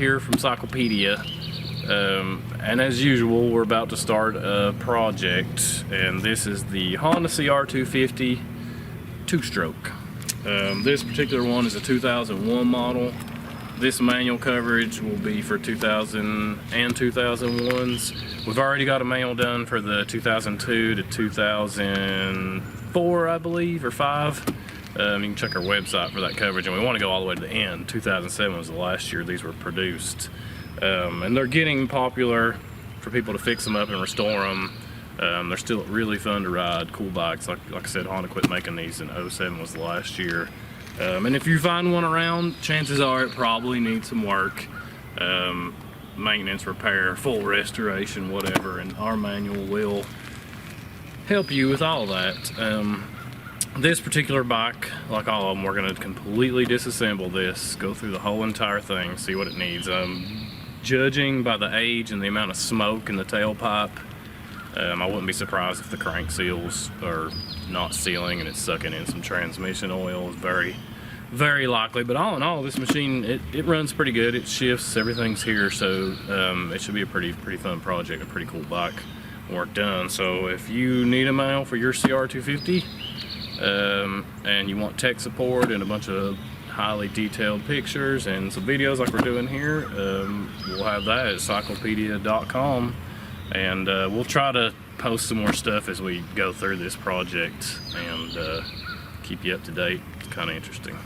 here from Cyclepedia, and as usual we're about to start a project, and this is the Honda CR250 two-stroke. This particular one is a 2001 model. This manual coverage will be for 2000 and 2001s. We've already got a manual done for the 2002 to 2004, I believe, or 5. You can check our website for that coverage, and we want to go all the way to the end. 2007 was the last year these were produced. And they're getting popular for people to fix them up and restore them. They're still really fun to ride, cool bikes. Like I said, Honda quit making these in 07 was the last year. And if you find one around, chances are it probably needs some work. Maintenance, repair, full restoration, whatever, and our manual will help you with all that. This particular bike, like all of them, we're going to completely disassemble this, go through the whole entire thing, see what it needs. Judging by the age and the amount of smoke in the tailpipe, I wouldn't be surprised if the crank seals are not sealing and it's sucking in some transmission oil. It's very, very likely. But all in all, this machine, it runs pretty good. It shifts, everything's here, so it should be a pretty fun project, a pretty cool bike work done. So if you need a manual for your CR250, and you want tech support and a bunch of highly detailed pictures and some videos like we're doing here, we'll have that at cyclepedia.com, and we'll try to post some more stuff as we go through this project and keep you up to date. It's kind of interesting.